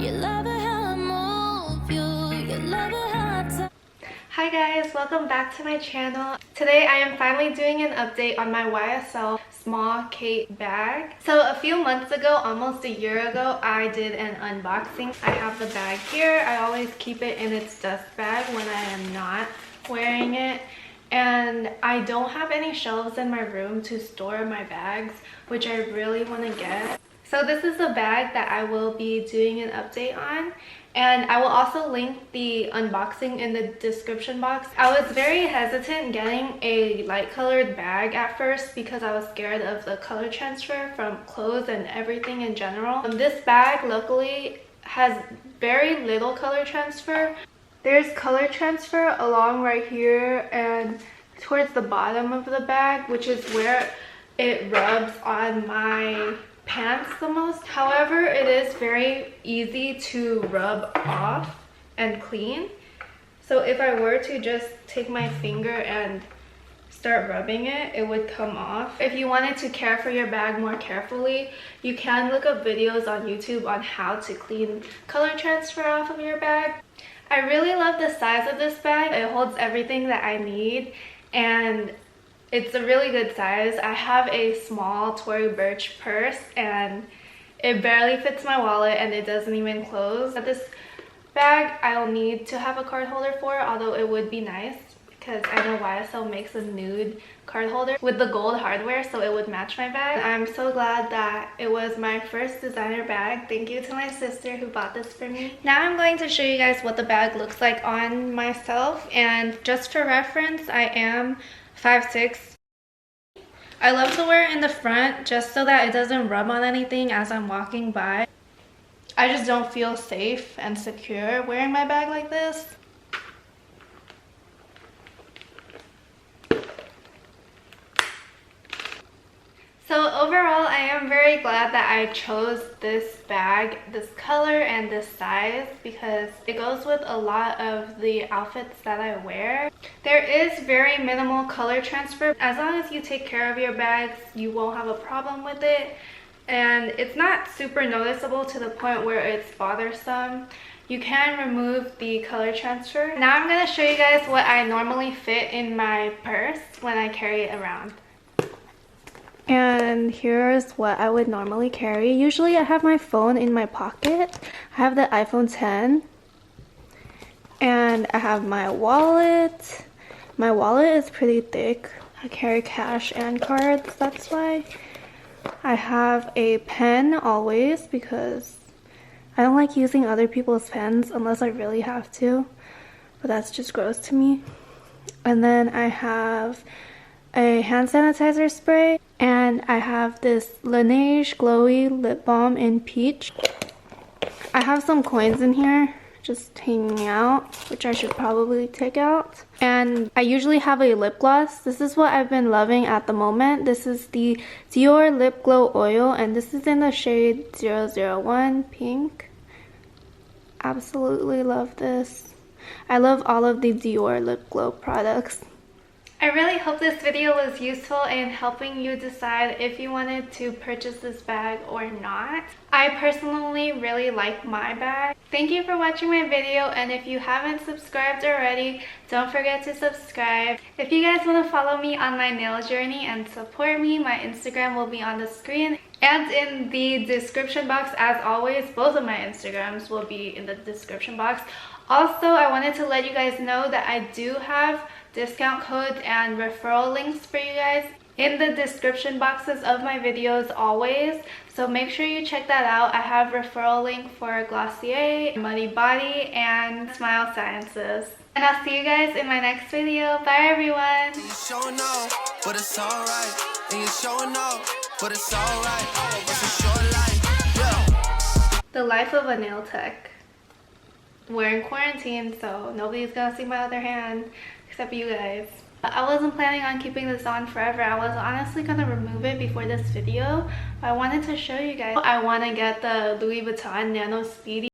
Hi guys, welcome back to my channel. Today I am finally doing an update on my YSL small Kate bag. So a few months ago, almost a year ago, I did an unboxing. I have the bag here. I always keep it in its dust bag when I am not wearing it. And I don't have any shelves in my room to store my bags, which I really want to get. So this is the bag that I will be doing an update on. And I will also link the unboxing in the description box. I was very hesitant getting a light colored bag at first because I was scared of the color transfer from clothes and everything in general. This bag luckily has very little color transfer. There's color transfer along right here and towards the bottom of the bag, which is where it rubs on my pants the most. However, it is very easy to rub off and clean. So if I were to just take my finger and start rubbing it, it would come off. If you wanted to care for your bag more carefully, you can look up videos on YouTube on how to clean color transfer off of your bag. I really love the size of this bag. It holds everything that I need and it's a really good size. I have a small Tory Burch purse and it barely fits my wallet and it doesn't even close. But this bag I'll need to have a card holder for, although it would be nice because I know YSL makes a nude card holder with the gold hardware, so it would match my bag. I'm so glad that it was my first designer bag. Thank you to my sister who bought this for me. Now I'm going to show you guys what the bag looks like on myself, and just for reference, I am 5'6". I love to wear it in the front just so that it doesn't rub on anything as I'm walking by. I just don't feel safe and secure wearing my bag like this. So overall, I am very glad that I chose this bag, this color and this size, because it goes with a lot of the outfits that I wear. There is very minimal color transfer. As long as you take care of your bags, you won't have a problem with it. And it's not super noticeable to the point where it's bothersome. You can remove the color transfer. Now I'm going to show you guys what I normally fit in my purse when I carry it around. And here's what I would normally carry. Usually I have my phone in my pocket. I have the iPhone 10. And I have my wallet. My wallet is pretty thick. I carry cash and cards, that's why. I have a pen always because I don't like using other people's pens unless I really have to. But that's just gross to me. And then I have a hand sanitizer spray, and I have this Laneige Glowy lip balm in peach. I have some coins in here just hanging out, which I should probably take out. And I usually have a lip gloss. This is what I've been loving at the moment. This is the Dior Lip Glow Oil, and this is in the shade 001 pink. Absolutely love this. I love all of the Dior Lip Glow products. I really hope this video was useful in helping you decide if you wanted to purchase this bag or not. I personally really like my bag. Thank you for watching my video, and if you haven't subscribed already, don't forget to subscribe. If you guys want to follow me on my nail journey and support me, my Instagram will be on the screen and in the description box. As always, both of my Instagrams will be in the description box. Also, I wanted to let you guys know that I do have discount codes and referral links for you guys in the description boxes of my videos always, so make sure you check that out. I have referral link for Glossier, Muddy Body, and Smile Sciences. And I'll see you guys in my next video. Bye everyone! The life of a nail tech. We're in quarantine, so nobody's gonna see my other hand except you guys. I wasn't planning on keeping this on forever. I was honestly gonna remove it before this video, but I wanted to show you guys. I want to get the Louis Vuitton Nano Speedy